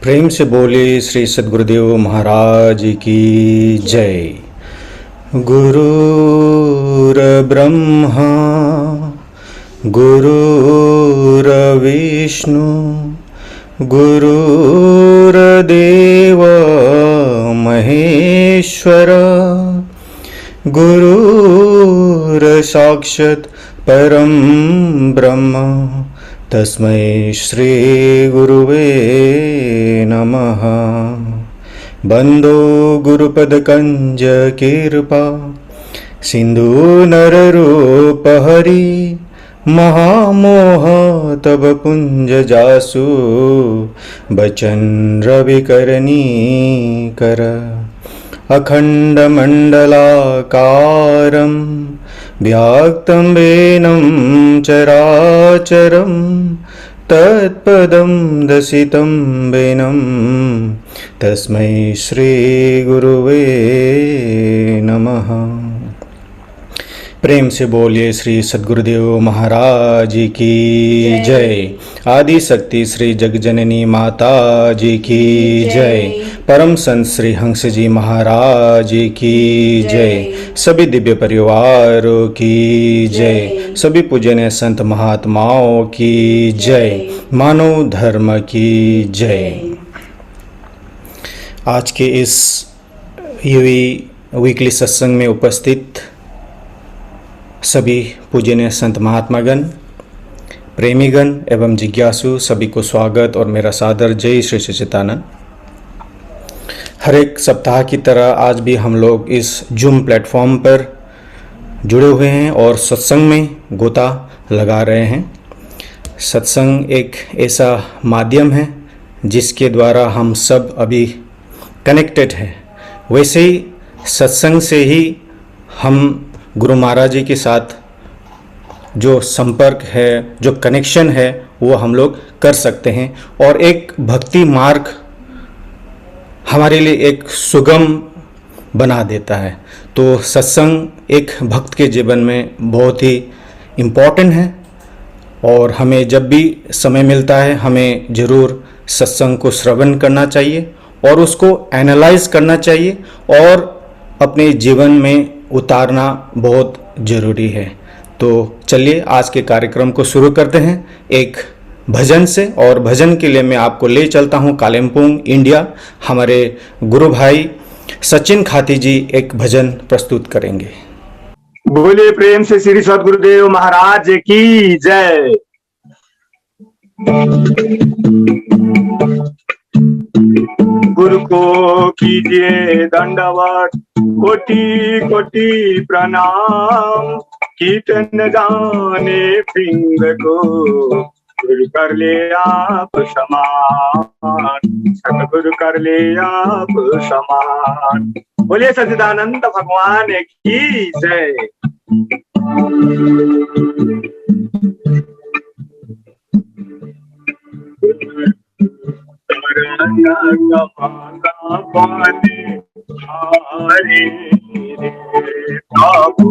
प्रेम से बोले श्री सद्गुरुदेव महाराज की जय। गुरुर ब्रह्मा गुरुर विष्णु गुरुर्देव महेश्वर गुरुर साक्षात् परम ब्रह्म तस्मै श्री गुरुवे नमः। बंदो गुरुपद कंज कृपा सिंधु नररूप हरि महामोह तब पुंज जासु बचन रवि करनी कर अखंड मंडलाकारं व्याक्तं वेनं चराचरं तत्पदं दसितं वेनं तस्मै श्री गुरुवे नमः। प्रेम से बोलिए श्री सद्गुरुदेव महाराज की जय। आदि शक्ति श्री जगजननी माता जी की जय। परम संत श्री हंस जी महाराज की जय। सभी दिव्य परिवारों की जय। सभी पूजनीय संत महात्माओं की जय। मानव धर्म की जय। आज के इस वीकली सत्संग में उपस्थित सभी पूजनीय संत महात्मागण, प्रेमीगण एवं जिज्ञासु सभी को स्वागत और मेरा सादर जय श्री सच्चिदानंद। हर एक सप्ताह की तरह आज भी हम लोग इस जूम प्लेटफॉर्म पर जुड़े हुए हैं और सत्संग में गोता लगा रहे हैं। सत्संग एक ऐसा माध्यम है जिसके द्वारा हम सब अभी कनेक्टेड हैं। वैसे ही सत्संग से ही हम गुरु महाराज जी के साथ जो संपर्क है, जो कनेक्शन है, वो हम लोग कर सकते हैं और एक भक्ति मार्ग हमारे लिए एक सुगम बना देता है। तो सत्संग एक भक्त के जीवन में बहुत ही इम्पोर्टेंट है और हमें जब भी समय मिलता है हमें ज़रूर सत्संग को श्रवण करना चाहिए और उसको एनालाइज करना चाहिए और अपने जीवन में उतारना बहुत ज़रूरी है। तो चलिए आज के कार्यक्रम को शुरू करते हैं एक भजन से। और भजन के लिए मैं आपको ले चलता हूँ कालिम्पोंग इंडिया। हमारे गुरु भाई सचिन खाती जी एक भजन प्रस्तुत करेंगे। बोलिए प्रेम से श्री सद्गुरुदेव महाराज की जय। गुरु को कीजिए दंडवत कोटि कोटि प्रणाम। कीर्तन जाने पिंग को गुरु कर ले आप समान, सतगुरु कर ले आप समान। बोलिए सच्चिदानंद भगवान की जय। पानी हरे बाबू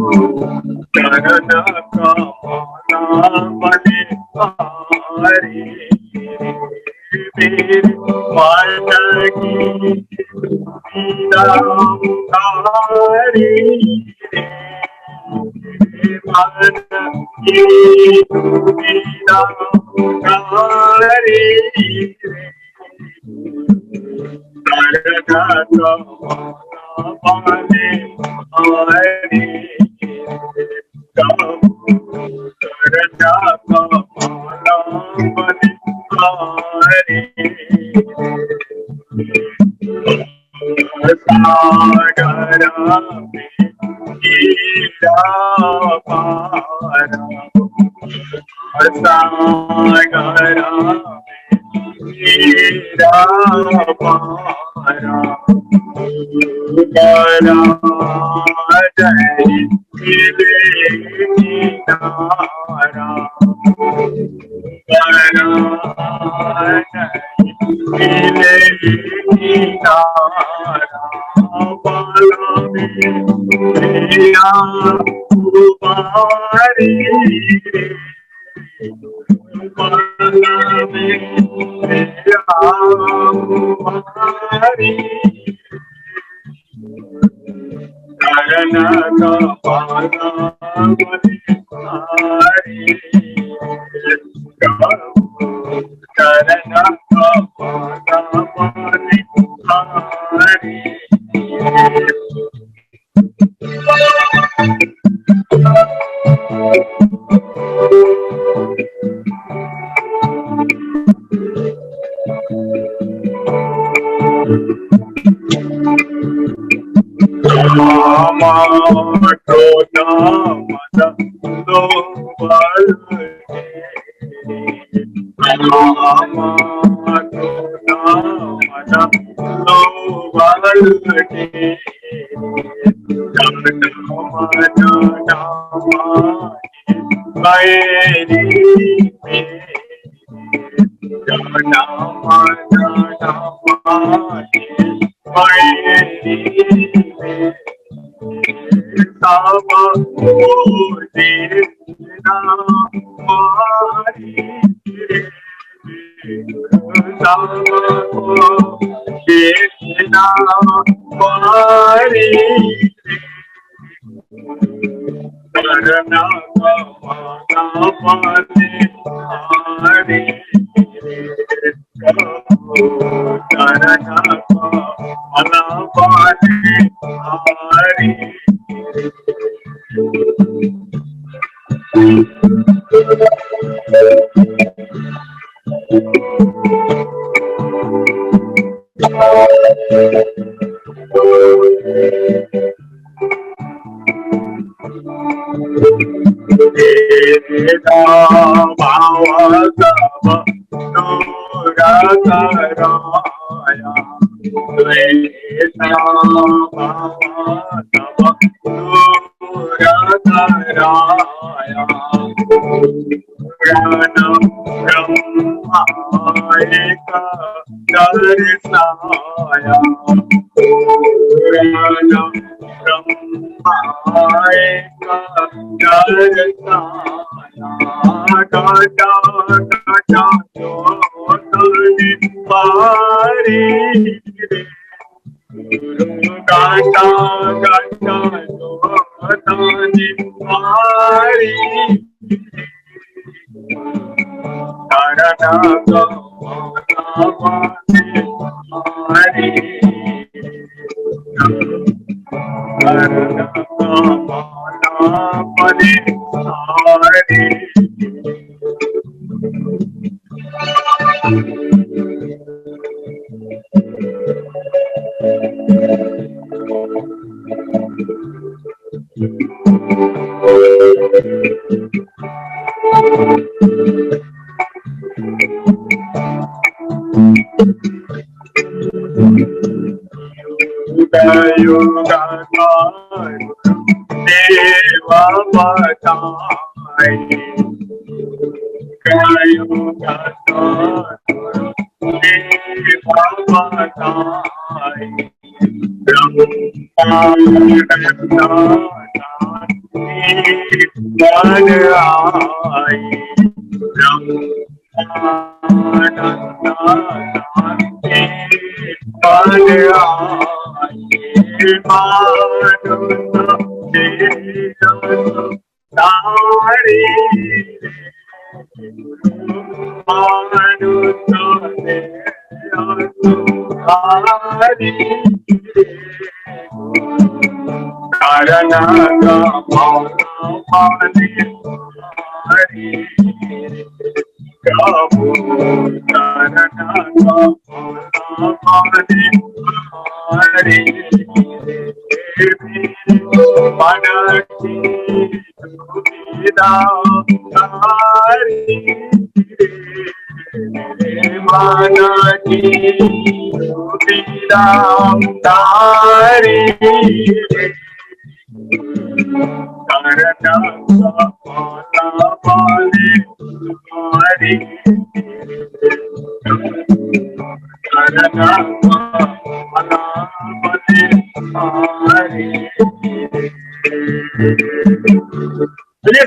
चरण कमाना बने हरे वीर माता की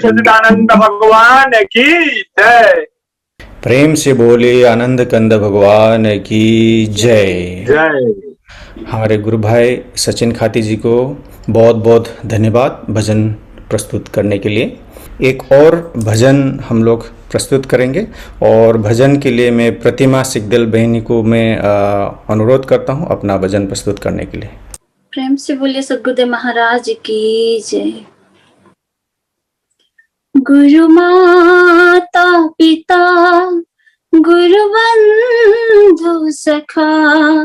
सच्चिदानंद भगवान की जय। प्रेम से बोले आनंद कंद भगवान की जय। जय। हमारे गुरु भाई सचिन खाती जी को बहुत बहुत धन्यवाद भजन प्रस्तुत करने के लिए। एक और भजन हम लोग प्रस्तुत करेंगे और भजन के लिए मैं प्रतिमा सिकदल बहनी को मैं अनुरोध करता हूँ अपना भजन प्रस्तुत करने के लिए। प्रेम से बोलिए सद्गुरुदेव महाराज की जय। गुरु माता पिता गुरु बंधु सखा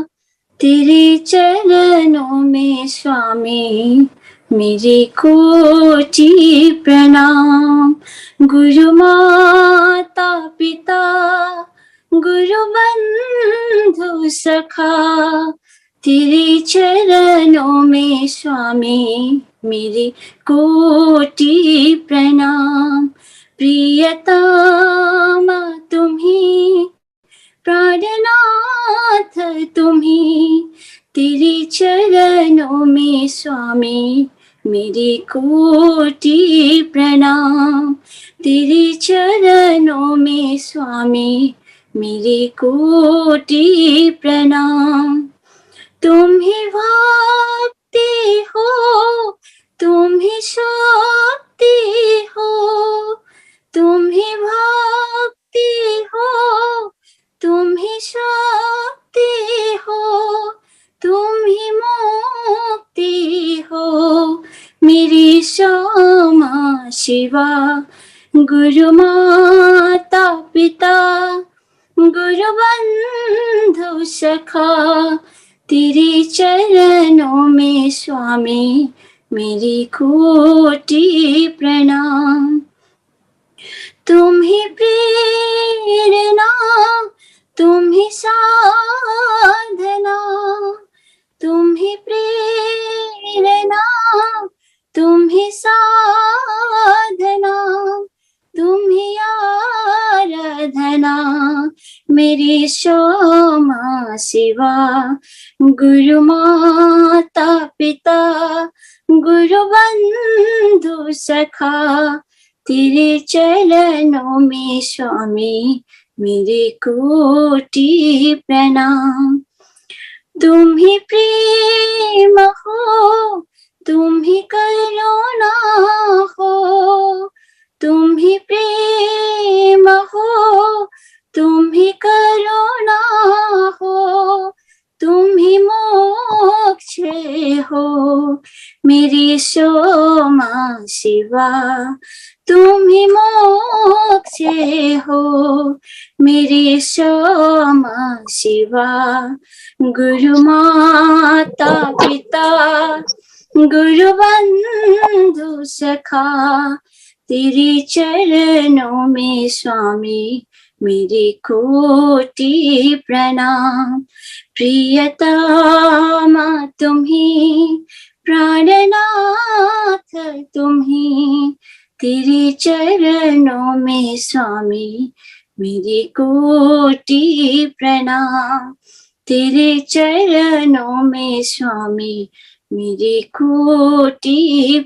तेरे चरणों में स्वामी मेरी कोटि प्रणाम। गुरु माता पिता गुरु बंधु सखा तेरे चरणों में स्वामी मेरी कोटि प्रणाम। प्रियतमा तुम्ही प्राणनाथ तुम्ही तेरे चरणों में स्वामी मेरी कोटि प्रणाम। तेरे चरणों में स्वामी मेरी कोटि प्रणाम। तुम ही भक्ति हो तुम ही शक्ति हो तुम ही भक्ति हो तुम ही शक्ति हो तुम ही मुक्ति हो मेरी श्यामा शिवा। गुरु माता पिता गुरु बंधु सखा तेरे चरणों में स्वामी मेरी कोटि प्रणाम। तुम ही प्रेरणा तुम ही साधना तुम ही प्रेरणा तुम ही साधना तुम ही आराधना मेरी श्यामा शिवा। गुरु माता पिता गुरु बंधु सखा तेरे चरणों में स्वामी मेरे कोटि प्रणाम। तुम ही प्रेम हो तुम ही करुणा हो तुम ही प्रेम हो तुम ही करुणा हो तुम ही मोक्ष हो मेरी श्यामा शिवा। तुम ही मोक्ष हो मेरी श्यामा शिवा। गुरु माता पिता गुरु बंधु सखा तेरे चरणों में स्वामी मेरी कोटि प्रणाम। प्रियतमा तुम्ही प्राणनाथ तुम्ही तेरे चरणों में स्वामी मेरी कोटि प्रणाम। तेरे चरणों में स्वामी मेरी कोटि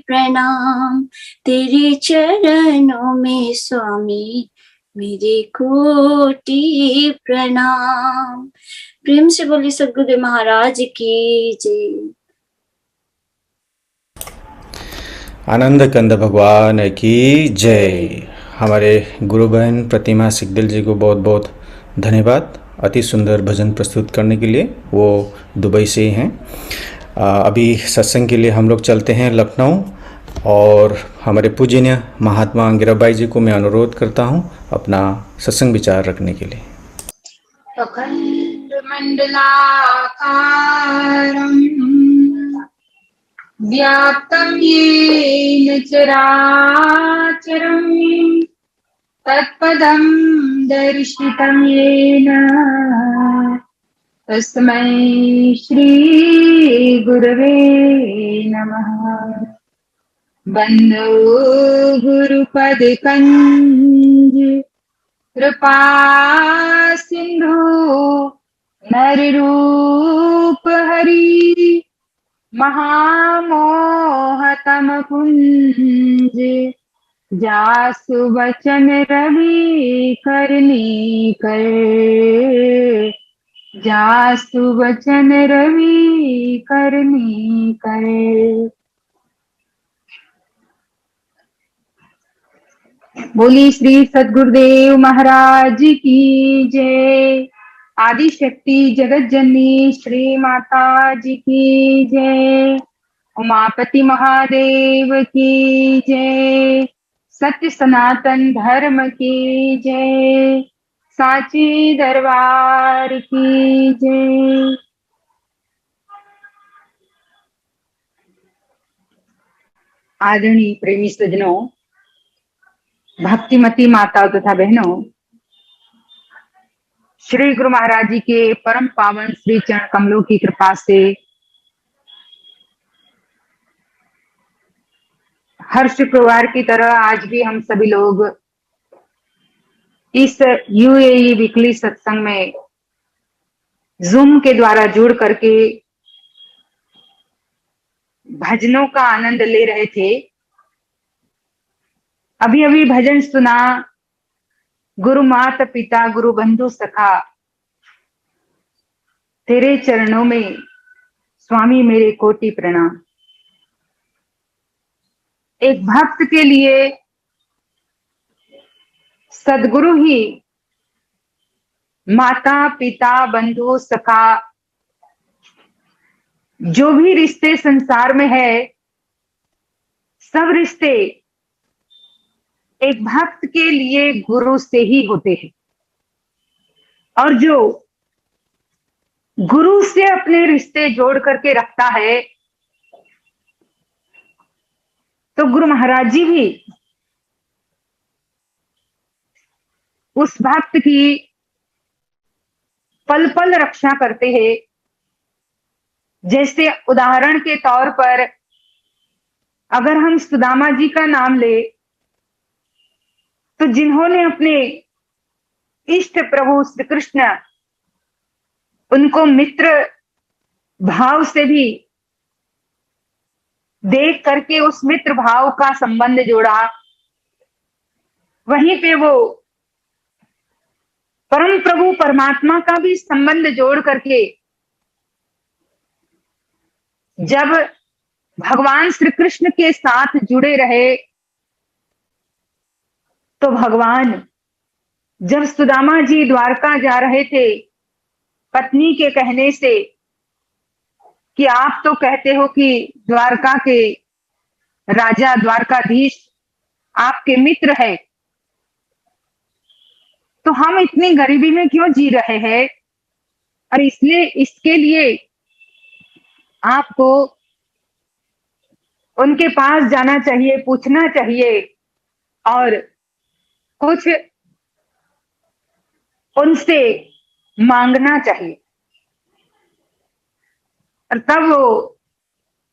प्रणाम। तेरे चरणों में स्वामी मेरी कोटि प्रणाम। प्रेम से बोली सद्गुरुदेव महाराज की जय। आनंद कंद भगवान की जय। हमारे गुरु बहन प्रतिमा सिकदल जी को बहुत बहुत धन्यवाद अति सुंदर भजन प्रस्तुत करने के लिए। वो दुबई से ही हैं। अभी सत्संग के लिए हम लोग चलते हैं लखनऊ और हमारे पूजनीय महात्मा अंगिराबाई जी को मैं अनुरोध करता हूं अपना सत्संग विचार रखने के लिए। अखंड मंडलाकारं व्याप्तं येन चराचरं तत्पदं दर्शितं येन तस्मै श्री गुरवे नमः। बंदो गुरुपद कंज कृपा सिंधु नर रूप हरि महामोहतम कुंज जासु वचन रवि करनी कर, जासु वचन रवि करनी कर। बोली श्री सद्गुरुदेव महाराज की जय। आदि शक्ति जगत जननी श्री माता जी की जय। उमापति महादेव की जय। सत्य सनातन धर्म की जय। साची दरबार की जय। आदरणीय प्रेमी सज्जनों, भक्तिमती माताओं तथा बहनों, श्री गुरु महाराज जी के परम पावन श्री चरण कमलों की कृपा से हर शुक्रवार की तरह आज भी हम सभी लोग इस यूएई वीकली सत्संग में जूम के द्वारा जुड़ करके भजनों का आनंद ले रहे थे। अभी अभी भजन सुना, गुरु माता पिता गुरु बंधु सखा, तेरे चरणों में स्वामी मेरे कोटि प्रणाम। एक भक्त के लिए सदगुरु ही माता पिता बंधु सखा, जो भी रिश्ते संसार में है, सब रिश्ते एक भक्त के लिए गुरु से ही होते हैं। और जो गुरु से अपने रिश्ते जोड़ करके रखता है, तो गुरु महाराज जी भी उस भक्त की पल पल रक्षा करते हैं। जैसे उदाहरण के तौर पर अगर हम सुदामा जी का नाम ले, तो जिन्होंने अपने इष्ट प्रभु श्री कृष्ण उनको मित्र भाव से भी देख करके उस मित्र भाव का संबंध जोड़ा, वहीं पे वो परम प्रभु परमात्मा का भी संबंध जोड़ करके जब भगवान श्री कृष्ण के साथ जुड़े रहे, तो भगवान जब सुदामा जी द्वारका जा रहे थे, पत्नी के कहने से कि आप तो कहते हो कि द्वारका के राजा द्वारकाधीश आपके मित्र है, तो हम इतनी गरीबी में क्यों जी रहे हैं? और इसलिए इसके लिए आपको उनके पास जाना चाहिए, पूछना चाहिए और कुछ उनसे मांगना चाहिए। और तब वो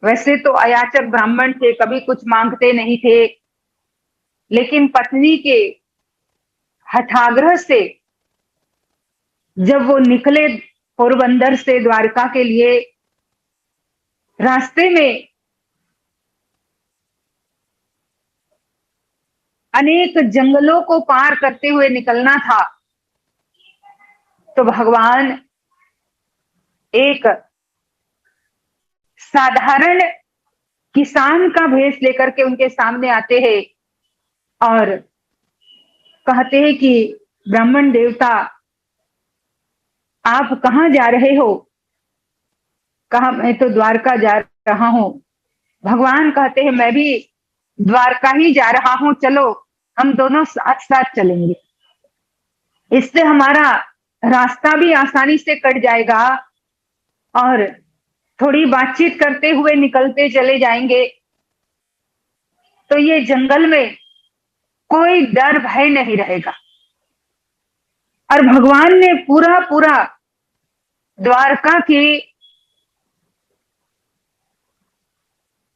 वैसे तो अयाचक ब्राह्मण थे, कभी कुछ मांगते नहीं थे, लेकिन पत्नी के हठाग्रह से जब वो निकले पोरबंदर से द्वारका के लिए, रास्ते में अनेक जंगलों को पार करते हुए निकलना था, तो भगवान एक साधारण किसान का भेष लेकर के उनके सामने आते हैं और कहते हैं कि ब्राह्मण देवता, आप कहाँ जा रहे हो? कहा, मैं तो द्वारका जा रहा हूं। भगवान कहते हैं, मैं भी द्वारका ही जा रहा हूं, चलो हम दोनों साथ साथ चलेंगे। इससे हमारा रास्ता भी आसानी से कट जाएगा और थोड़ी बातचीत करते हुए निकलते चले जाएंगे, तो ये जंगल में कोई डर भय नहीं रहेगा। और भगवान ने पूरा पूरा द्वारका की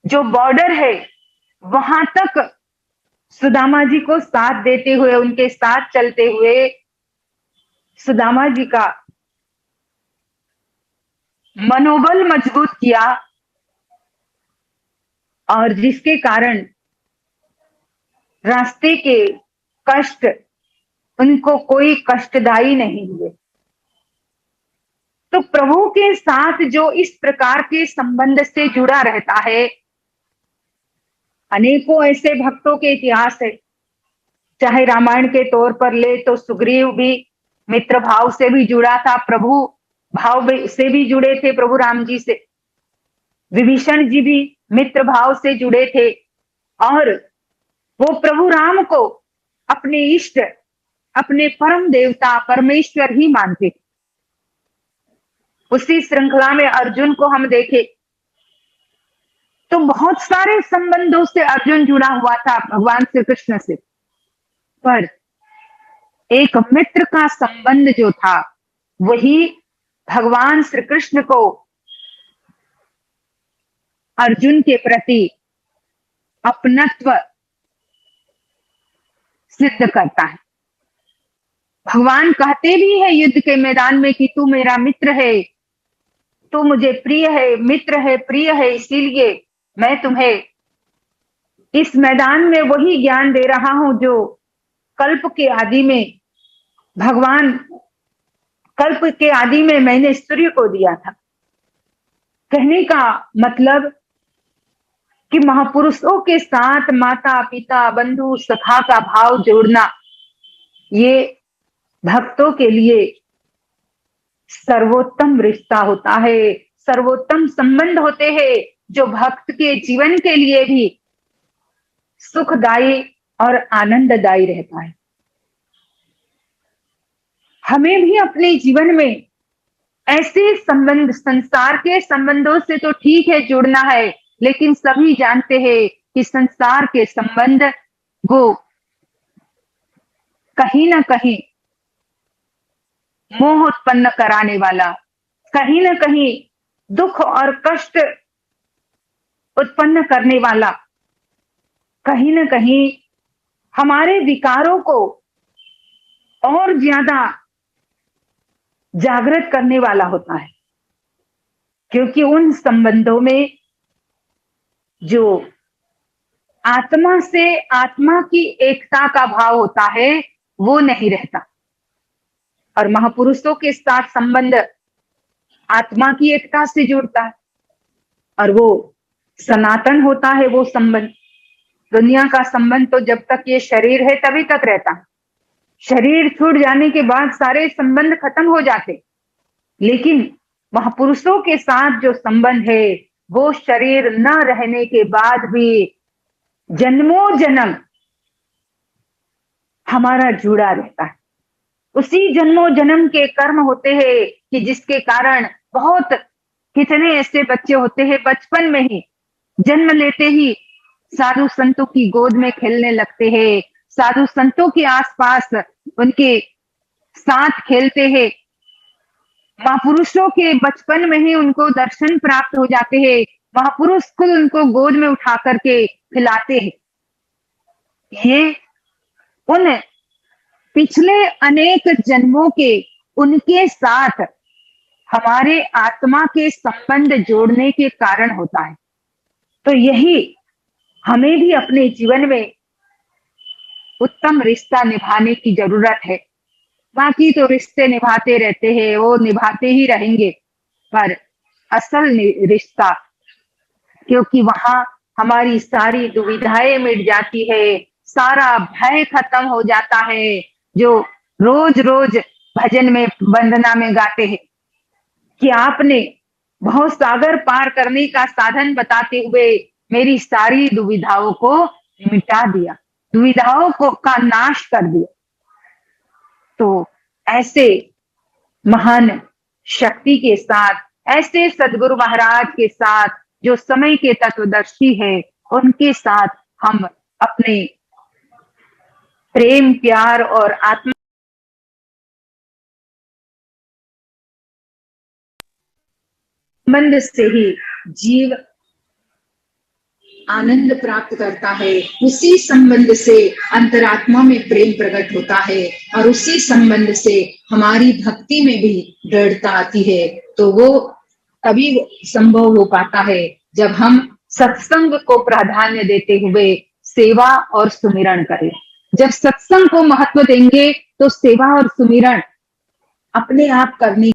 जो बॉर्डर है वहां तक सुदामा जी को साथ देते हुए, उनके साथ चलते हुए सुदामा जी का मनोबल मजबूत किया, और जिसके कारण रास्ते के कष्ट उनको कोई कष्टदायी नहीं हुए। तो प्रभु के साथ जो इस प्रकार के संबंध से जुड़ा रहता है, अनेकों ऐसे भक्तों के इतिहास है। चाहे रामायण के तौर पर ले तो सुग्रीव भी मित्र भाव से भी जुड़ा था, प्रभु भाव से भी जुड़े थे प्रभु राम जी से। विभीषण जी भी मित्र भाव से जुड़े थे और वो प्रभु राम को अपने इष्ट, अपने परम देवता परमेश्वर ही मानते। उसी श्रृंखला में अर्जुन को हम देखे तो बहुत सारे संबंधों से अर्जुन जुड़ा हुआ था भगवान श्री कृष्ण से, पर एक मित्र का संबंध जो था वही भगवान श्री कृष्ण को अर्जुन के प्रति अपनत्व सिद्ध करता है। भगवान कहते भी है युद्ध के मैदान में कि तू मेरा मित्र है, तू मुझे प्रिय है, मित्र है, प्रिय है, इसीलिए मैं तुम्हें इस मैदान में वही ज्ञान दे रहा हूं जो कल्प के आदि में भगवान, कल्प के आदि में मैंने सूर्य को दिया था। कहने का मतलब कि महापुरुषों के साथ माता पिता बंधु सखा का भाव जोड़ना ये भक्तों के लिए सर्वोत्तम रिश्ता होता है, सर्वोत्तम संबंध होते हैं जो भक्त के जीवन के लिए भी सुखदायी और आनंददायी रहता है। हमें भी अपने जीवन में ऐसे संबंध, संसार के संबंधों से तो ठीक है जुड़ना है, लेकिन सभी जानते हैं कि संसार के संबंध वो कहीं ना कहीं मोह उत्पन्न कराने वाला, कहीं ना कहीं दुख और कष्ट उत्पन्न करने वाला, कहीं ना कहीं हमारे विकारों को और ज्यादा जागृत करने वाला होता है। क्योंकि उन संबंधों में जो आत्मा से आत्मा की एकता का भाव होता है वो नहीं रहता, और महापुरुषों के साथ संबंध आत्मा की एकता से जुड़ता है और वो सनातन होता है। वो संबंध, दुनिया का संबंध तो जब तक ये शरीर है तभी तक रहता है, शरीर छूट जाने के बाद सारे संबंध खत्म हो जाते। लेकिन महापुरुषों के साथ जो संबंध है वो शरीर न रहने के बाद भी जन्मों जन्म हमारा जुड़ा रहता है। उसी जन्मों जन्म के कर्म होते हैं कि जिसके कारण बहुत कितने ऐसे बच्चे होते हैं बचपन में ही जन्म लेते ही साधु संतों की गोद में खेलने लगते हैं, साधु संतों के आसपास उनके साथ खेलते हैं। महापुरुषों के बचपन में ही उनको दर्शन प्राप्त हो जाते हैं, महापुरुष खुद उनको गोद में उठा करके खिलाते हैं। ये उन पिछले अनेक जन्मों के उनके साथ हमारे आत्मा के संबंध जोड़ने के कारण होता है। तो यही हमें भी अपने जीवन में उत्तम रिश्ता निभाने की जरूरत है। बाकी तो रिश्ते निभाते रहते हैं, वो निभाते ही रहेंगे, पर असल रिश्ता, क्योंकि वहां हमारी सारी दुविधाएं मिट जाती है, सारा भय खत्म हो जाता है, जो रोज रोज भजन में वंदना में गाते हैं कि आपने बहुत सागर पार करने का साधन बताते हुए मेरी सारी दुविधाओं को मिटा दिया, दुविधाओं को का नाश कर दिया। तो ऐसे महान शक्ति के साथ, ऐसे सदगुरु महाराज के साथ जो समय के तत्वदर्शी है, उनके साथ हम अपने प्रेम प्यार और आत्मा संबंध से ही जीव आनंद प्राप्त करता है, उसी संबंध से अंतरात्मा में प्रेम प्रकट होता है और उसी संबंध से हमारी भक्ति में भी दृढ़ता आती है। तो वो तभी संभव हो पाता है जब हम सत्संग को प्राधान्य देते हुए सेवा और सुमिरन करें। जब सत्संग को महत्व देंगे तो सेवा और सुमिरन अपने आप करने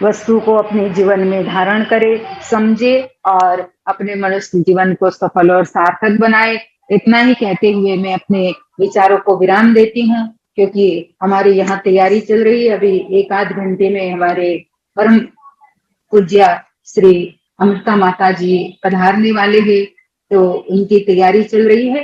वस्तु को अपने जीवन में धारण करे, समझे और अपने मनुष्य जीवन को सफल और सार्थक बनाए। इतना ही कहते हुए मैं अपने विचारों को विराम देती हूँ, क्योंकि हमारी यहाँ तैयारी चल रही है। अभी एक आध घंटे में हमारे परम पूज्य श्री अमृता माता जी पधारने वाले हैं, तो उनकी तैयारी चल रही है।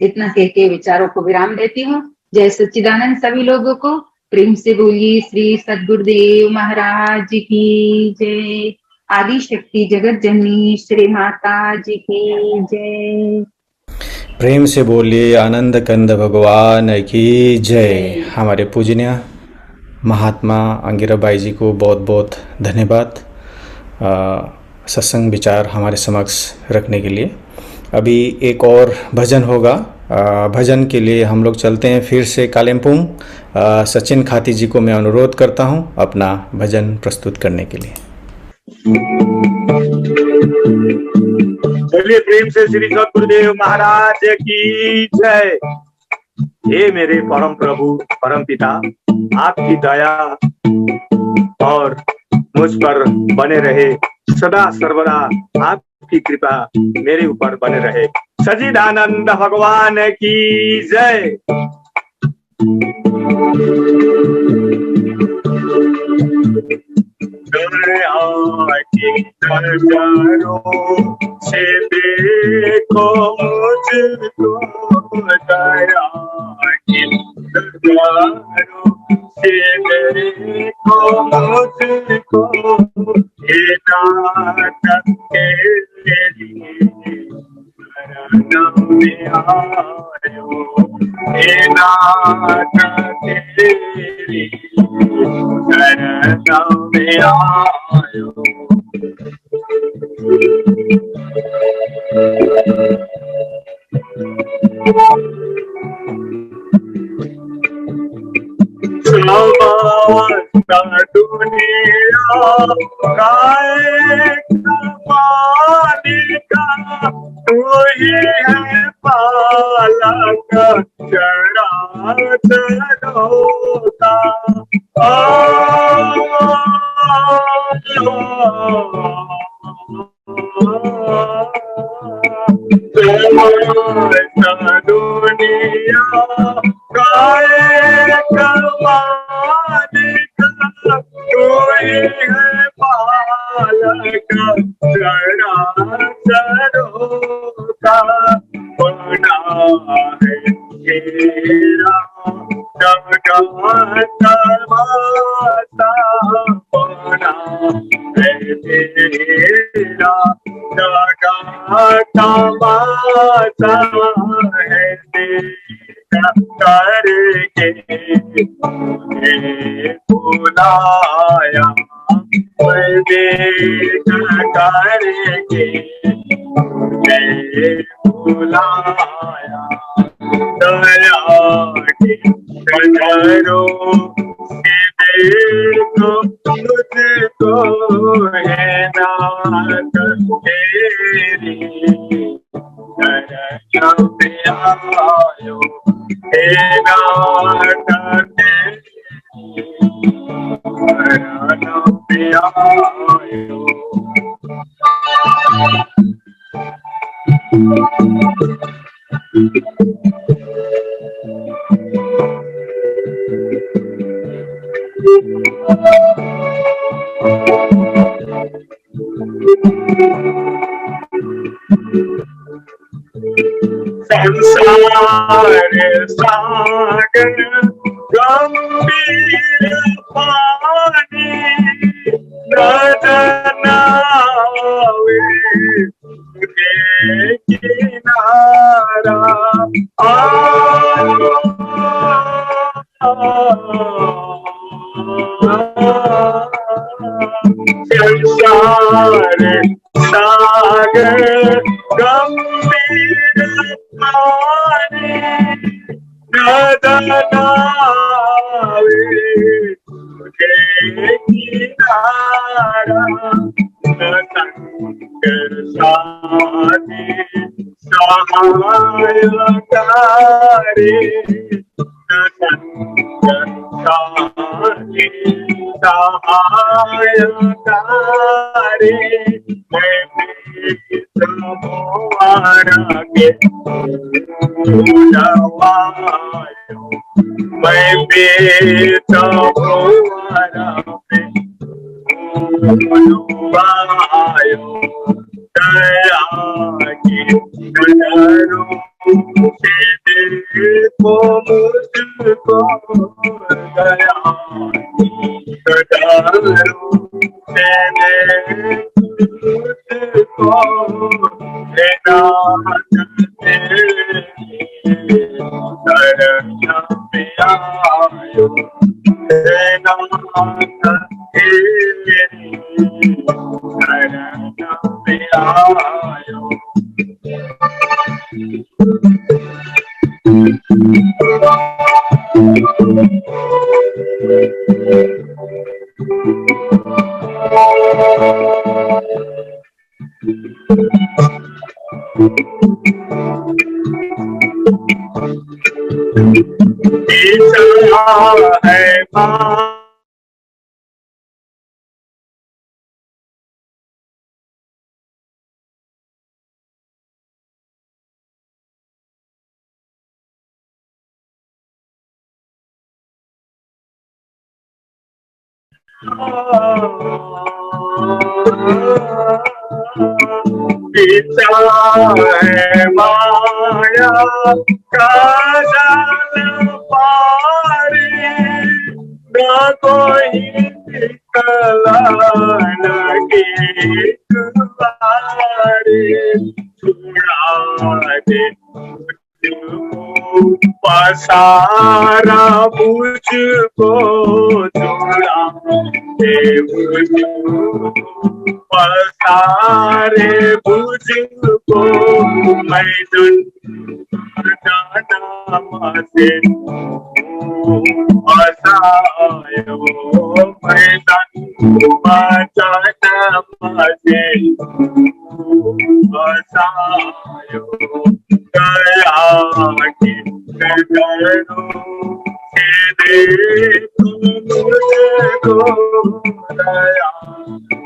इतना कह के विचारों को विराम देती हूँ। जय सच्चिदानंद सभी लोगों को। प्रेम से बोलिए श्री सद्गुरुदेव महाराज की जय। आदि शक्ति जगत जननी श्री माता जी की जय। प्रेम से बोलिए आनंद कंद भगवान की जय। हमारे पूजनीय महात्मा अंगिरा बाई जी को बहुत बहुत धन्यवाद सत्संग विचार हमारे समक्ष रखने के लिए। अभी एक और भजन होगा। भजन के लिए हम लोग चलते हैं फिर से कालिम्पोंग। सचिन खाती जी को मैं अनुरोध करता हूं अपना भजन प्रस्तुत करने के लिए। चलिए प्रेम से श्री सद्गुरुदेव महाराज की जय। हे मेरे परम प्रभु परम पिता, आपकी दया और मुझ पर बने रहे सदा सर्वदा। आपकी कृपा मेरे ऊपर बने रहे। सच्चिदानंद भगवान की जय। दया की नजरों से देखो मुझको, दया की नजरों से देखो मुझको, हे नाथ तेरी शरण में आयो, हे नाथ तेरी शरण में आयो। समस्त दुनिया गाए मालिका, तू ही है पालक चराचरों का। समस्त दुनिया गाए मालिका, तू ही है पालक चराचरों का। बना है तेरा जगत माता, बना है तेरा जगत माता है तेरा करके बुलाया, करके बुलाया। दया की नजरों से देखो मुझको, है नाथ तेरी शरण में आयो, हे नाथ तेरी शरण में आयो। संसार सागर गंभीर पानी, नदन आवे तुझे किनारा। संसार सागर गंभीर पानी, नदन आवे तुझे किनारा। सहायकारी सहायकारी मैं तुम्हारा के नवायो मैं तुम्हारा पे नवायो दया की नजरों से देखो मुझको दया की नजरों से देखो मुझको लेना शरण पे आयो लेना शरण पे आयो ईसा है माँ पिता है माया का जाल पारी न कोई निकला लगे तुम्हारे छुड़ा दे पसारा मुझको छुड़ा दे मुझको पसारे मुझको मैं जाना से असायो मैदान जाना से असायो दया की नजरों से देखो मुझको दया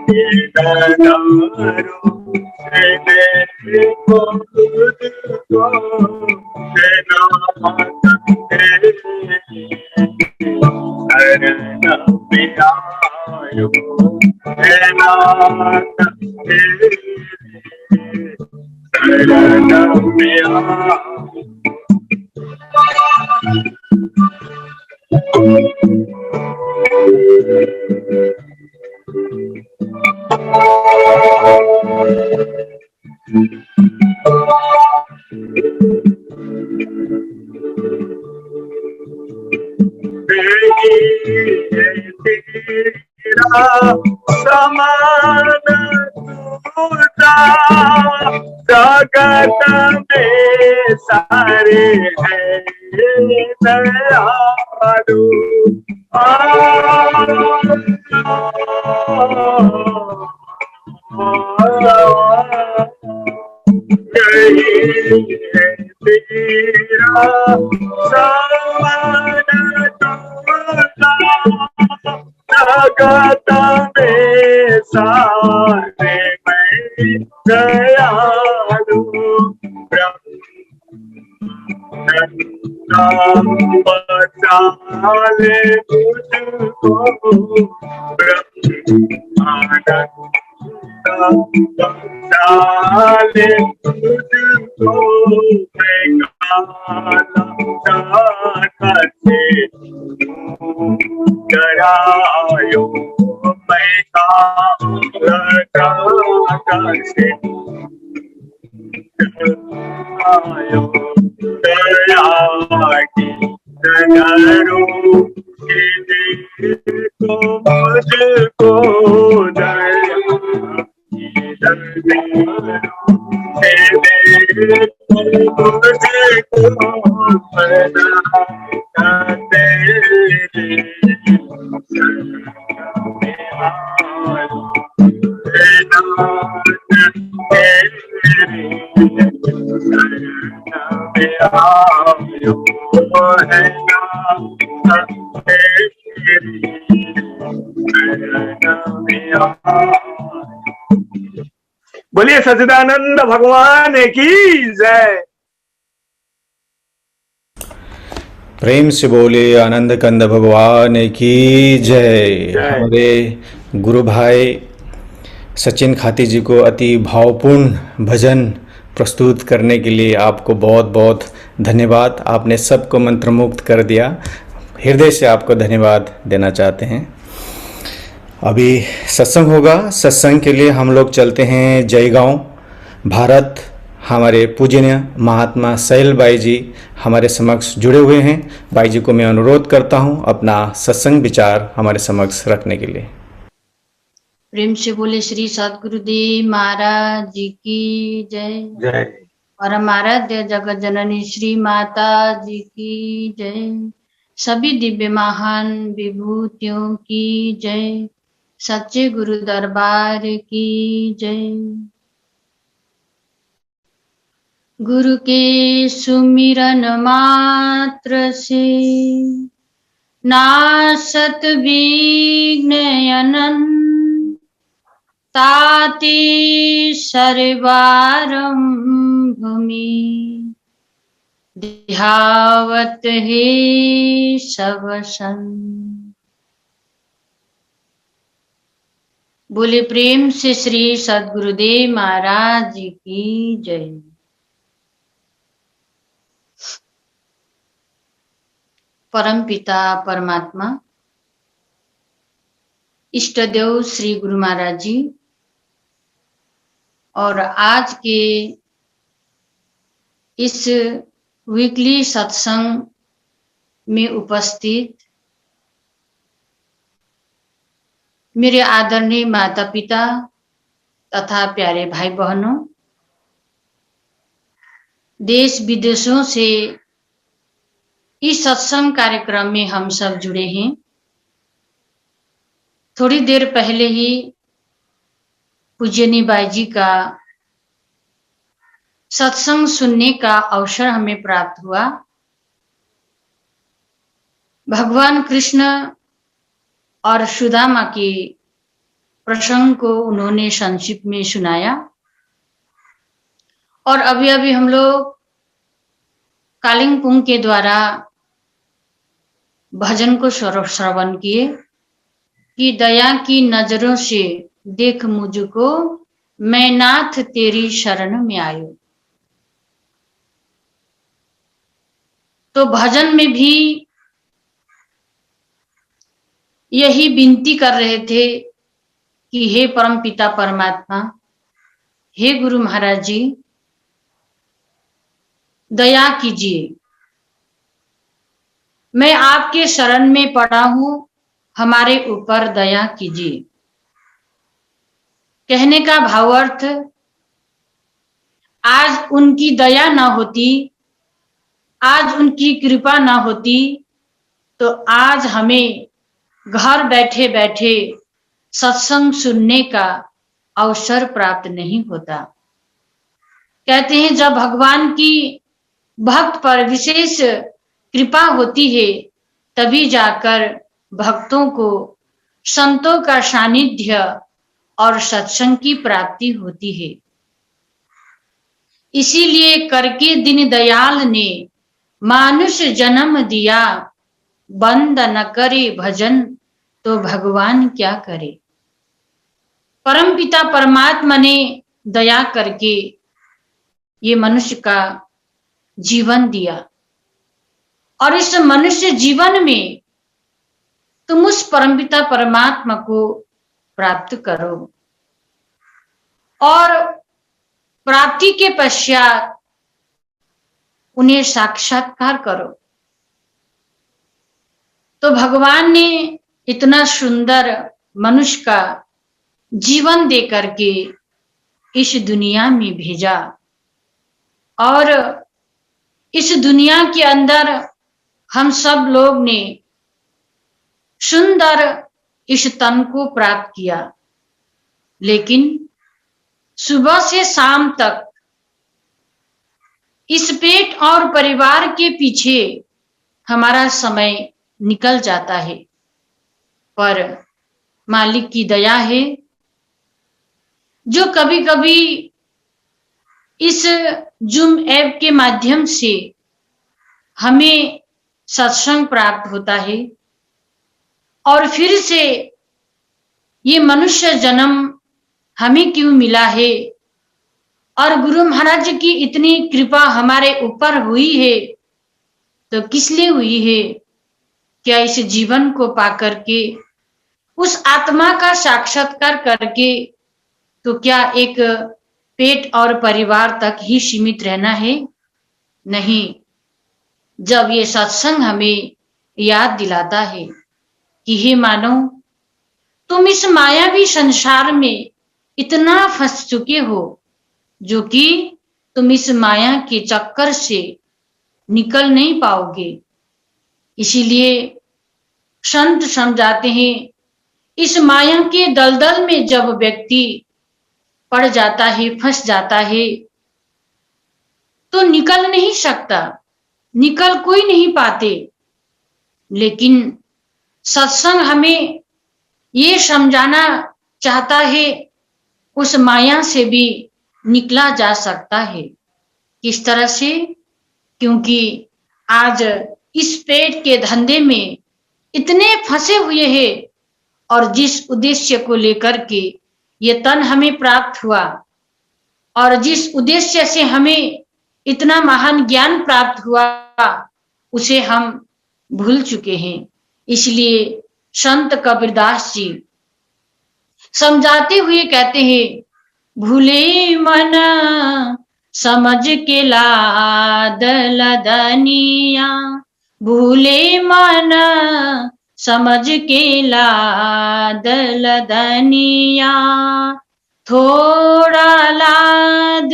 की नजरों से देखो मुझको लेना शरण पे आयो लेना शरण पे आयो तेरा समान दूजा जगत में सारे हैं दयालु यही है तेरा समान दूजा जगत में सारे मैं दयालु बचा ले तुझको ब्रह्मानंद बचा ले तुझको मैं काला से डरायो मैं काला से आयो दया की नजरों से देखो मुझको दया की नजरों से देखो मुझको बना तेरे शरण में आयो बोलिए सच्चिदानंद भगवान की जय। प्रेम से बोले आनंद कंद भगवान की जय। जय। हमारे गुरु भाई सचिन खाती जी को अति भावपूर्ण भजन प्रस्तुत करने के लिए आपको बहुत बहुत धन्यवाद। आपने सबको मंत्रमुग्ध कर दिया। हृदय से आपको धन्यवाद देना चाहते हैं। अभी सत्संग होगा। सत्संग के लिए हम लोग चलते हैं जयगांव भारत। हमारे पूजनीय महात्मा सैल बाई जी हमारे समक्ष जुड़े हुए हैं। बाई जी को मैं अनुरोध करता हूं अपना सत्संग विचार हमारे समक्ष रखने के लिए। प्रेम से बोले श्री सद्गुरुदेव महाराज जी की जय। जय। परम आराध्य जगत जननी श्री माता जी की जय। सभी दिव्य महान विभूतियों की जय। सच्चे गुरु दरबार की जय। गुरु के सुमिरन मात्र से नासत विघ्न अनंत ताति सर्वारंभ भूमि ध्यावत हे सब संत। बोले प्रेम से श्री सद्गुरुदेव महाराज जी की जय। परम पिता परमात्मा इष्ट देव श्री गुरु महाराज जी और आज के इस वीकली सत्संग में उपस्थित मेरे आदरणीय माता पिता तथा प्यारे भाई बहनों, देश विदेशों से इस सत्संग कार्यक्रम में हम सब जुड़े हैं। थोड़ी देर पहले ही पूज्यनी बाई जी का सत्संग सुनने का अवसर हमें प्राप्त हुआ। भगवान कृष्ण और सुदामा के प्रसंग को उन्होंने संक्षिप्त में सुनाया और अभी अभी हम लोग कालिंगपुंग के द्वारा भजन को श्रवण किए कि दया की नजरों से देख मुझको, मैं नाथ तेरी शरण में आयो। तो भजन में भी यही विनती कर रहे थे कि हे परम पिता परमात्मा, हे गुरु महाराज जी, दया कीजिए। मैं आपके शरण में पड़ा हूं, हमारे ऊपर दया कीजिए। कहने का भावार्थ, आज उनकी दया ना होती, आज उनकी कृपा ना होती तो आज हमें घर बैठे बैठे सत्संग सुनने का अवसर प्राप्त नहीं होता। कहते हैं जब भगवान की भक्त पर विशेष कृपा होती है तभी जाकर भक्तों को संतों का सानिध्य और सत्संग की प्राप्ति होती है। इसीलिए करके दीन दयाल ने मानुष जन्म दिया, बंद न करे भजन तो भगवान क्या करे। परम पिता परमात्मा ने दया करके ये मनुष्य का जीवन दिया और इस मनुष्य जीवन में तुम उस परमपिता परमात्मा को प्राप्त करो और प्राप्ति के पश्चात उन्हें साक्षात्कार करो। तो भगवान ने इतना सुंदर मनुष्य का जीवन दे करके इस दुनिया में भेजा और इस दुनिया के अंदर हम सब लोग ने सुंदर इस तन को प्राप्त किया, लेकिन सुबह से शाम तक इस पेट और परिवार के पीछे हमारा समय निकल जाता है। पर मालिक की दया है जो कभी कभी इस जूम ऐप के माध्यम से हमें सत्संग प्राप्त होता है और फिर से ये मनुष्य जन्म हमें क्यों मिला है और गुरु महाराज की इतनी कृपा हमारे ऊपर हुई है तो किस लिए हुई है? क्या इस जीवन को पा करके उस आत्मा का साक्षात्कार करके तो क्या एक पेट और परिवार तक ही सीमित रहना है? नहीं। जब ये सत्संग हमें याद दिलाता है कि हे मानव, तुम इस मायावी संसार में इतना फंस चुके हो जो कि तुम इस माया के चक्कर से निकल नहीं पाओगे। इसीलिए संत समझाते हैं इस माया के दलदल में जब व्यक्ति पड़ जाता है, फंस जाता है, तो निकल नहीं सकता, निकल कोई नहीं पाते। लेकिन सत्संग हमें ये समझाना चाहता है उस माया से भी निकला जा सकता है। किस तरह से? क्योंकि आज इस पेट के धंधे में इतने फंसे हुए हैं और जिस उद्देश्य को लेकर के ये तन हमें प्राप्त हुआ और जिस उद्देश्य से हमें इतना महान ज्ञान प्राप्त हुआ उसे हम भूल चुके हैं। इसलिए संत कबीरदास जी समझाते हुए कहते हैं, भूले मन समझ के लाद लदनिया, भूले मन समझ के लाद लदनिया, थोड़ा लाद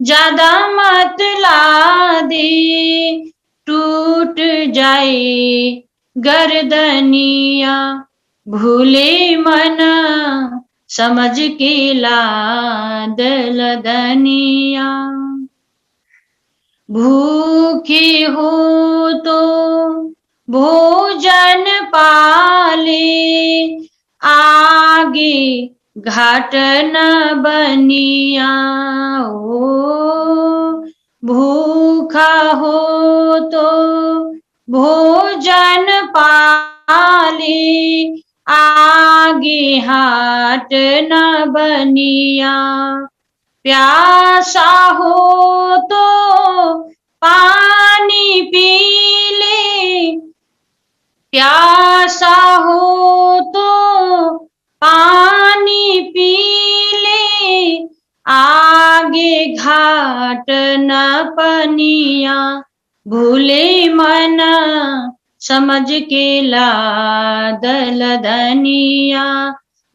ज्यादा मत लादे, टूट जाए गर्दनिया, भूले मन समझ के लाद लदनिया। भूखे हो तो भोजन पाले, आगे घाट न बनिया, ओ भूखा हो तो भोजन पाले, आगे हाट न बनिया, प्यासा हो तो पानी पी ले, प्यासा हो तो पानी पी ले, आगे घाट न पनिया, भूले मन समझ के लाद लदनिया,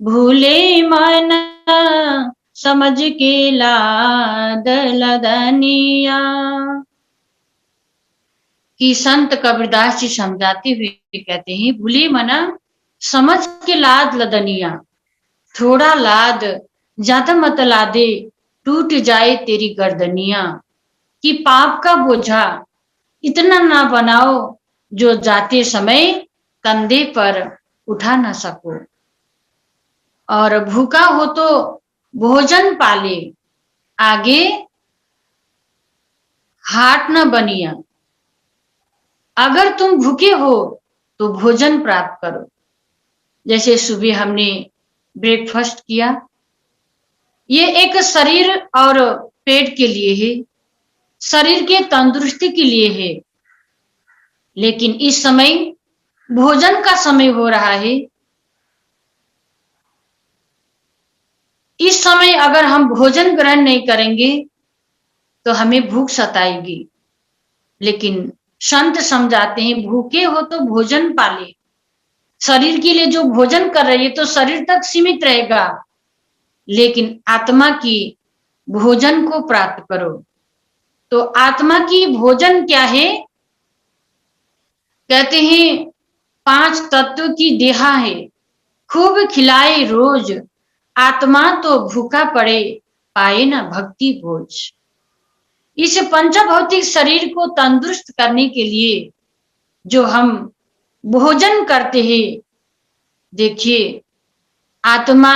भूले मन समझ के लाद लदनिया। कि संत कबीरदास जी समझाते हुए कहते हैं, भूले मना समझ के लाद लदनिया, थोड़ा लाद ज्यादा मत लादे, टूट जाए तेरी गर्दनिया। कि पाप का बोझा इतना ना बनाओ जो जाते समय कंधे पर उठा ना सको, और भूखा हो तो भोजन पाले, आगे हाट न बनिया। अगर तुम भूखे हो तो भोजन प्राप्त करो। जैसे सुबह हमने ब्रेकफास्ट किया, ये एक शरीर और पेट के लिए है, शरीर के तंदुरुस्ती के लिए है। लेकिन इस समय भोजन का समय हो रहा है। इस समय अगर हम भोजन ग्रहण नहीं करेंगे तो हमें भूख सताएगी। लेकिन संत समझाते हैं, भूखे हो तो भोजन पाले। शरीर के लिए जो भोजन कर रही है तो शरीर तक सीमित रहेगा, लेकिन आत्मा की भोजन को प्राप्त करो। तो आत्मा की भोजन क्या है? कहते हैं 5 तत्व की देहा है, खूब खिलाए रोज, आत्मा तो भूखा पड़े, पाए ना भक्ति भोज। इस पंचभौतिक शरीर को तंदुरुस्त करने के लिए जो हम भोजन करते हैं, देखिए, आत्मा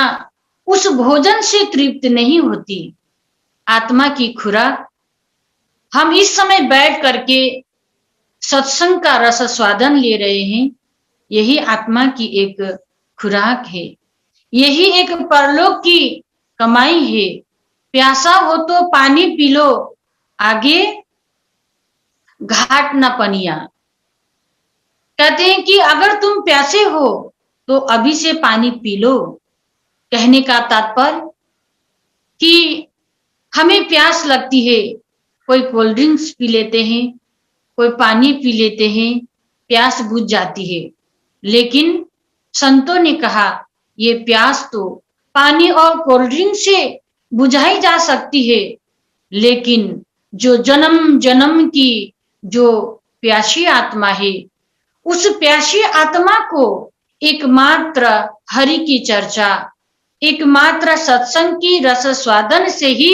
उस भोजन से तृप्त नहीं होती। आत्मा की खुराक हम इस समय बैठ करके सत्संग का रस स्वादन ले रहे हैं, यही आत्मा की एक खुराक है, यही एक परलोक की कमाई है। प्यासा हो तो पानी पी लो, आगे घाट न पनिया। कहते हैं कि अगर तुम प्यासे हो तो अभी से पानी पी लो। कहने का तात्पर्य कि हमें प्यास लगती है, कोई कोल्ड ड्रिंक्स पी लेते हैं, कोई पानी पी लेते हैं, प्यास बुझ जाती है। लेकिन संतों ने कहा ये प्यास तो पानी और कोल्ड ड्रिंक से बुझाई जा सकती है, लेकिन जो जन्म जन्म की जो प्यासी आत्मा है, उस प्यासी आत्मा को एकमात्र हरि की चर्चा, एकमात्र सत्संग की रस स्वादन से ही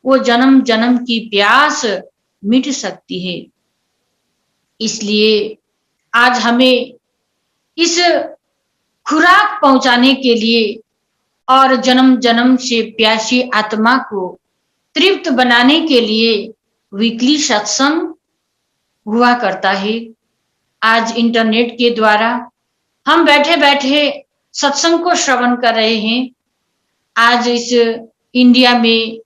वो जन्म जन्म की प्यास मिट सकती है। इसलिए आज हमें इस खुराक पहुंचाने के लिए और जन्म जन्म से प्यासी आत्मा को तृप्त बनाने के लिए वीकली सत्संग हुआ करता है। आज इंटरनेट के द्वारा हम बैठे बैठे सत्संग को श्रवण कर रहे हैं। आज इस इंडिया में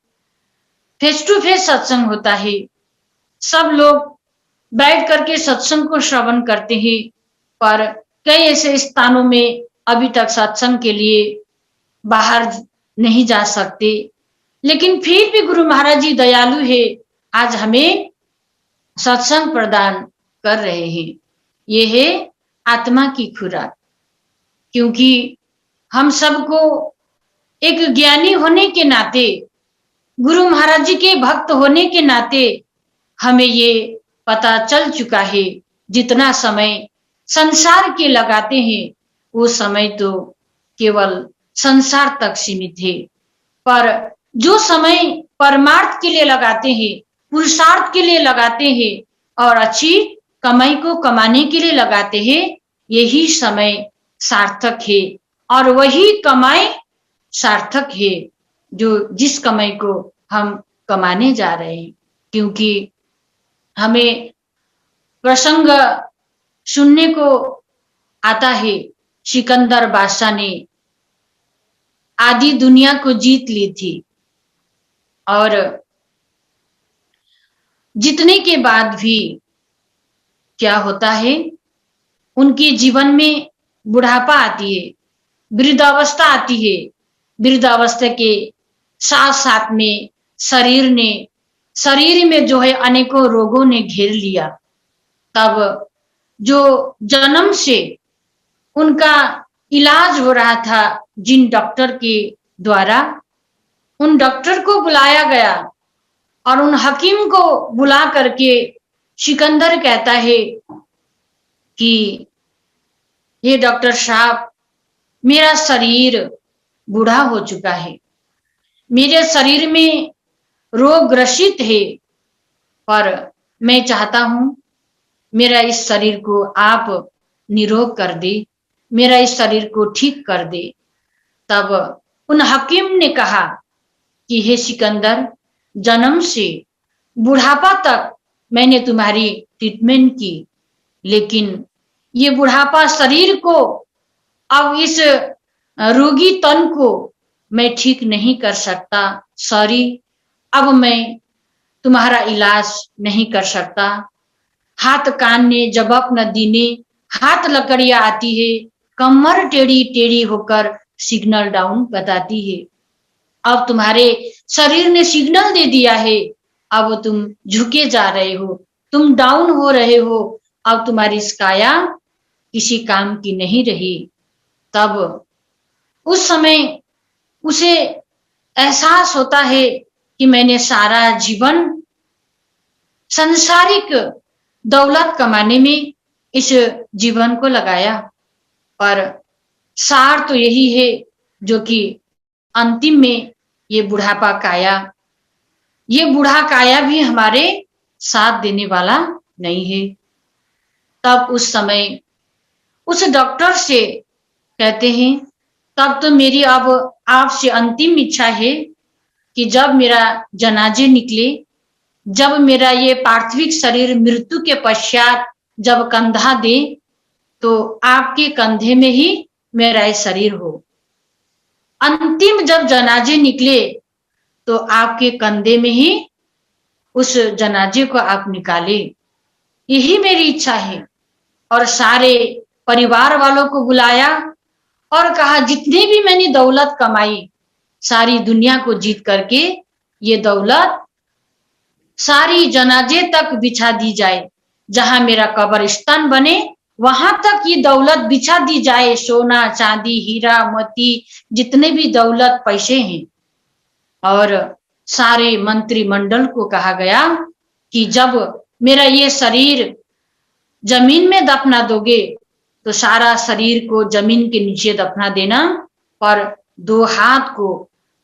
फेस टू फेस सत्संग होता है, सब लोग बैठ करके सत्संग को श्रवण करते हैं, पर कई ऐसे स्थानों में अभी तक सत्संग के लिए बाहर नहीं जा सकते। लेकिन फिर भी गुरु महाराज जी दयालु है, आज हमें सत्संग प्रदान कर रहे हैं। ये है आत्मा की खुराक। क्योंकि हम सबको एक ज्ञानी होने के नाते, गुरु महाराज जी के भक्त होने के नाते हमें ये पता चल चुका है, जितना समय संसार के लगाते हैं वो समय तो केवल संसार तक सीमित है, पर जो समय परमार्थ के लिए लगाते हैं, पुरुषार्थ के लिए लगाते हैं और अच्छी कमाई को कमाने के लिए लगाते हैं, यही समय सार्थक है। और वही कमाई सार्थक है जो जिस कमाई को हम कमाने जा रहे हैं। क्योंकि हमें प्रसंग सुनने को आता है, सिकंदर बादशाह ने आधी दुनिया को जीत ली थी और जीतने के बाद भी क्या होता है, उनके जीवन में बुढ़ापा आती है, वृद्धावस्था आती है। वृद्धावस्था के साथ साथ में शरीर में जो है अनेकों रोगों ने घेर लिया। तब जो जन्म से उनका इलाज हो रहा था जिन डॉक्टर के द्वारा, उन डॉक्टर को बुलाया गया और उन हकीम को बुला करके सिकंदर कहता है कि ये डॉक्टर साहब, मेरा शरीर बूढ़ा हो चुका है, मेरे शरीर में रोग ग्रसित है, पर मैं चाहता हूं मेरा इस शरीर को आप निरोग कर दे, मेरा इस शरीर को ठीक कर दे। तब उन हकीम ने कहा कि हे सिकंदर, जन्म से बुढ़ापा तक मैंने तुम्हारी ट्रीटमेंट की, लेकिन ये बुढ़ापा शरीर को, अब इस रोगी तन को मैं ठीक नहीं कर सकता, सॉरी, अब मैं तुम्हारा इलाज नहीं कर सकता। हाथ कान ने जवाब न दीने, हाथ लकड़ियां आती है, कमर टेढ़ी टेढ़ी होकर सिग्नल डाउन बताती है। अब तुम्हारे शरीर ने सिग्नल दे दिया है, अब तुम झुके जा रहे हो, तुम डाउन हो रहे हो, अब तुम्हारी काया किसी काम की नहीं रही। तब उस समय उसे एहसास होता है कि मैंने सारा जीवन सांसारिक दौलत कमाने में इस जीवन को लगाया, पर सार तो यही है जो कि अंतिम में ये बुढ़ापा काया, ये बूढ़ा काया भी हमारे साथ देने वाला नहीं है। तब उस समय उस डॉक्टर से कहते हैं तब तो मेरी अब आपसे अंतिम इच्छा है कि जब मेरा जनाजे निकले, जब मेरा ये पार्थिव शरीर मृत्यु के पश्चात जब कंधा दे, तो आपके कंधे में ही मेरा ये शरीर हो। अंतिम जब जनाजे निकले तो आपके कंधे में ही उस जनाजे को आप निकाले, यही मेरी इच्छा है। और सारे परिवार वालों को बुलाया और कहा जितने भी मैंने दौलत कमाई, सारी दुनिया को जीत करके ये दौलत सारी जनाजे तक बिछा दी जाए, जहां मेरा कब्रिस्तान बने वहां तक ये दौलत बिछा दी जाए। सोना चांदी हीरा मोती जितने भी दौलत पैसे हैं। और सारे मंत्रिमंडल को कहा गया कि जब मेरा ये शरीर जमीन में दफना दोगे तो सारा शरीर को जमीन के नीचे दफना देना, पर 2 हाथ को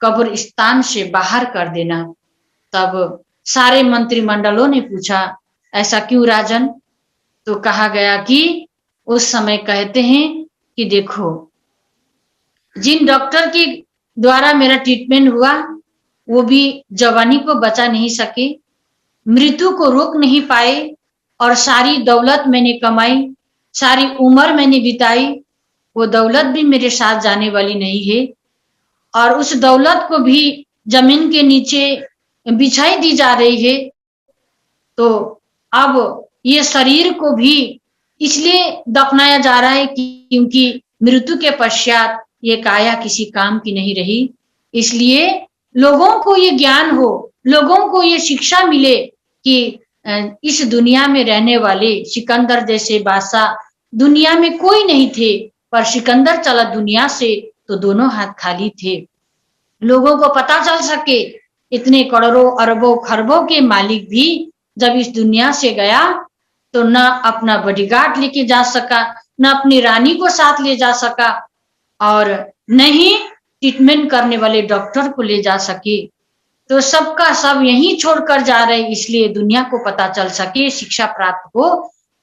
कब्रिस्तान से बाहर कर देना। तब सारे मंत्रिमंडलों ने पूछा ऐसा क्यों राजन? तो कहा गया कि उस समय कहते हैं कि देखो, जिन डॉक्टर के द्वारा मेरा ट्रीटमेंट हुआ वो भी जवानी को बचा नहीं सके, मृत्यु को रोक नहीं पाए, और सारी दौलत मैंने कमाई, सारी उम्र मैंने बिताई, वो दौलत भी मेरे साथ जाने वाली नहीं है। और उस दौलत को भी जमीन के नीचे बिछाई दी जा रही है। तो अब ये शरीर को भी इसलिए दफनाया जा रहा है क्योंकि मृत्यु के पश्चात ये काया किसी काम की नहीं रही। इसलिए लोगों को ये ज्ञान हो, लोगों को ये शिक्षा मिले कि इस दुनिया में रहने वाले सिकंदर जैसे बादशाह दुनिया में कोई नहीं थे, पर सिकंदर चला दुनिया से तो दोनों हाथ खाली थे। लोगों को पता चल सके इतने करोड़ों अरबों खरबों के मालिक भी जब इस दुनिया से गया तो न अपना बॉडीगार्ड लेके जा सका, न अपनी रानी को साथ ले जा सका, और न ही ट्रीटमेंट करने वाले डॉक्टर को ले जा सके। तो सबका सब यहीं छोड़कर जा रहे, इसलिए दुनिया को पता चल सके, शिक्षा प्राप्त हो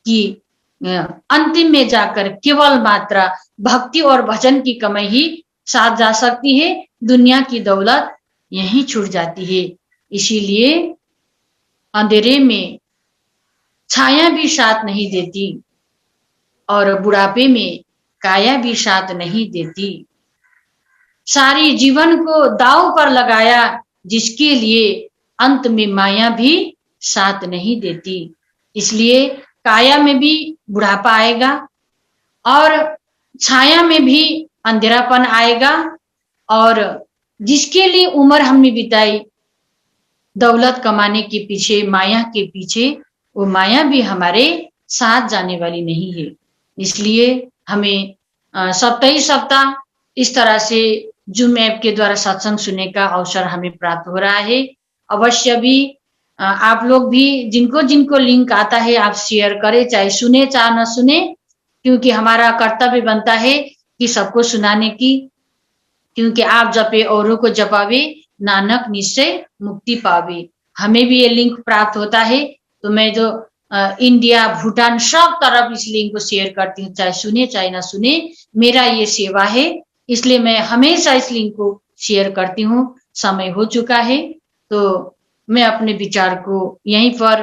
कि अंतिम में जाकर केवल मात्र भक्ति और भजन की कमाई ही साथ जा सकती है, दुनिया की दौलत यहीं छूट जाती है। इसीलिए अंधेरे में छाया भी साथ नहीं देती और बुढ़ापे में काया भी साथ नहीं देती। सारी जीवन को दांव पर लगाया जिसके लिए अंत में माया भी साथ नहीं देती। इसलिए काया में भी बुढ़ापा आएगा और छाया में भी अंधेरापन आएगा, और जिसके लिए उम्र हमने बिताई दौलत कमाने के पीछे, माया के पीछे, वो माया भी हमारे साथ जाने वाली नहीं है। इसलिए हमें सप्ताह ही सप्ताह इस तरह से जूम ऐप के द्वारा सत्संग सुनने का अवसर हमें प्राप्त हो रहा है। अवश्य भी आप लोग भी जिनको जिनको लिंक आता है आप शेयर करें, चाहे सुने चाहे न सुने, क्योंकि हमारा कर्तव्य बनता है कि सबको सुनाने की, क्योंकि आप जपे औरों को जपावे, नानक निश्चय मुक्ति पावे। हमें भी ये लिंक प्राप्त होता है, तो मैं जो इंडिया भूटान सब तरफ इस लिंक को शेयर करती हूँ, चाहे सुने चाहे ना सुने, मेरा ये सेवा है, इसलिए मैं हमेशा इस लिंक को शेयर करती हूँ। समय हो चुका है तो मैं अपने विचार को यहीं पर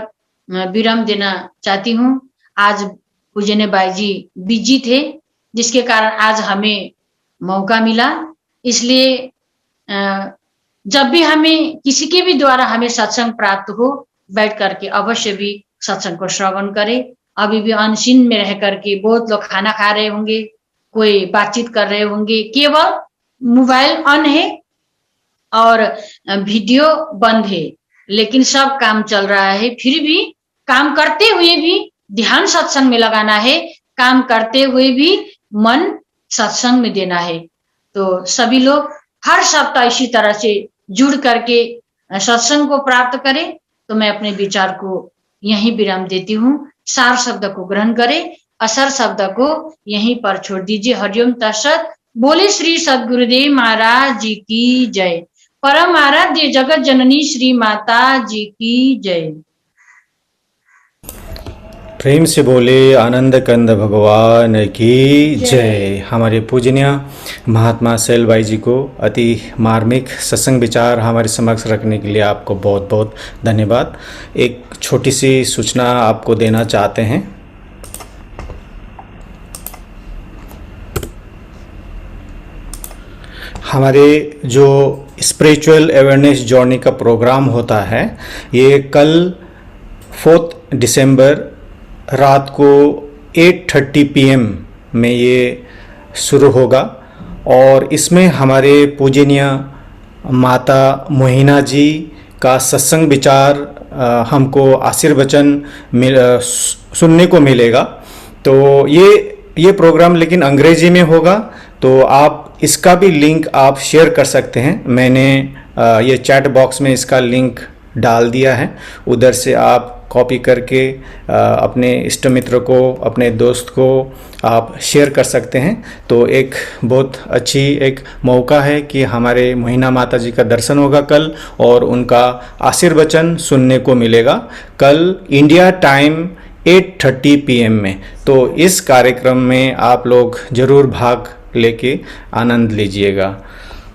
विराम देना चाहती हूँ। आज पूजनीय बाई जी बिजी थे, जिसके कारण आज हमें मौका मिला। इसलिए जब भी हमें किसी के भी द्वारा हमें सत्संग प्राप्त हो, बैठ करके अवश्य भी सत्संग को श्रवण करें। अभी भी अनशीन में रह करके बहुत लोग खाना खा रहे होंगे, कोई बातचीत कर रहे होंगे, केवल मोबाइल ऑन है और वीडियो बंद है, लेकिन सब काम चल रहा है। फिर भी काम करते हुए भी ध्यान सत्संग में लगाना है, काम करते हुए भी मन सत्संग में देना है। तो सभी लोग हर सप्ताह इसी तरह से जुड़ करके सत्संग को प्राप्त करें। तो मैं अपने विचार को यहीं विराम देती हूँ। सार शब्द को ग्रहण करें, असर शब्द को यहीं पर छोड़ दीजिए। हरिओम तत्सत। बोले श्री सद्गुरुदेव महाराज जी की जय। परम आराध्य जगत जननी श्री माता जी की जय। प्रेम से बोले आनंद कंद भगवान की जय। हमारे पूजनीय महात्मा सैल भाई जी को अति मार्मिक सत्संग विचार हमारे समक्ष रखने के लिए आपको बहुत बहुत धन्यवाद। एक छोटी सी सूचना आपको देना चाहते हैं। हमारे जो स्पिरिचुअल अवेयरनेस जर्नी का प्रोग्राम होता है, ये कल 4 दिसंबर रात को 8:30 PM में ये शुरू होगा और इसमें हमारे पूजनीय माता मोहिना जी का सत्संग विचार हमको आशीर्वचन सुनने को मिलेगा। तो ये प्रोग्राम लेकिन अंग्रेजी में होगा, तो आप इसका भी लिंक आप शेयर कर सकते हैं। मैंने ये चैट बॉक्स में इसका लिंक डाल दिया है, उधर से आप कॉपी करके अपने इष्ट मित्र को, अपने दोस्त को आप शेयर कर सकते हैं। तो एक बहुत अच्छी एक मौका है कि हमारे मोहिना माता जी का दर्शन होगा कल और उनका आशीर्वचन सुनने को मिलेगा कल इंडिया टाइम 8:30 PM में। तो इस कार्यक्रम में आप लोग जरूर भाग लेके आनंद लीजिएगा।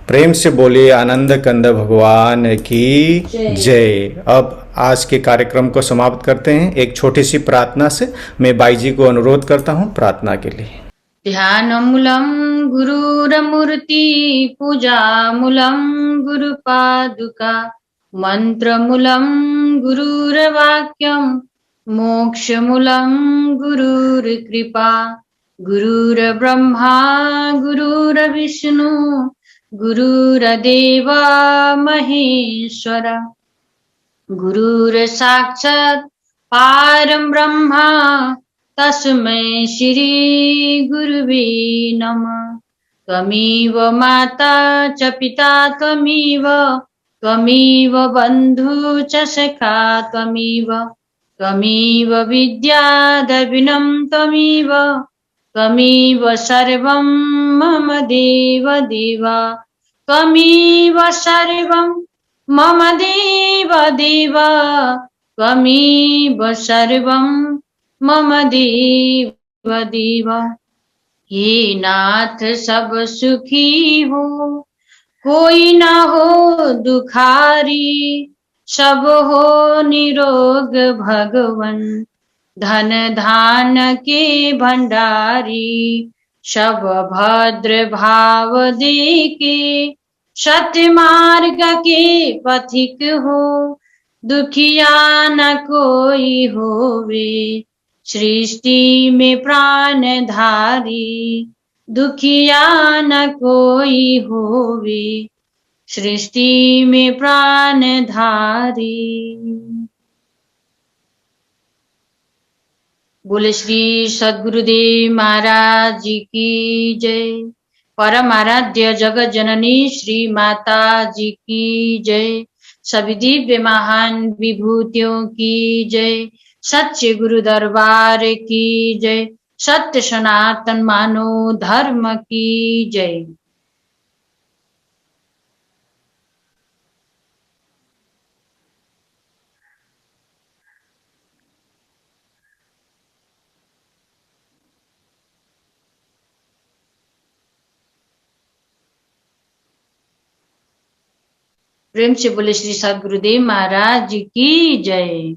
प्रेम से बोलिए आनंद कंद भगवान की जय। अब आज के कार्यक्रम को समाप्त करते हैं एक छोटी सी प्रार्थना से। मैं बाई जी को अनुरोध करता हूँ प्रार्थना के लिए। ध्यानमूलं गुरुरमूर्ति पूजामूलं गुरुपादुका मंत्रमूलं गुरुर्वाक्यं मोक्षमूलं गुरुर्कृपा गुरुर्ब्रह्मा गुरुर्विष्णु गुरुर्देव महेश्वर गुरुर्साक्षात् परं ब्रह्मा तस्मै श्री गुरुवे नमः। त्वमेव माता च पिता त्वमेव बन्धु च सखा त्वमेव विद्या द्रविणं त्वमेव सर्वं मम देव त्वमेव सर्वं मम देव त्वमेव सर्वं मम देव। हे नाथ सब सुखी हो, कोई ना हो दुखारी, सब हो निरोग भगवन। धन धान के भंडारी, सब भद्र भाव दे के सत्य मार्ग के पथिक हो। दुखिया न कोई होवे, सृष्टि में प्राण धारी। दुखिया न कोई होवे, सृष्टि में प्राण धारी। बोले श्री सद्गुरुदेव महाराज जी की जय। परम आराध्य जगत जननी श्री माता जी की जय। सभी दिव्य महान विभूतियों की जय। सच्चे गुरु दरबार की जय। सत्य सनातन मानव धर्म की जय। प्रेम से बोले श्री सद्गुरुदेव महाराज जी की जय।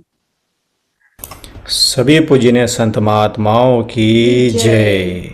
सभी पूजनीय संत महात्माओं की जय।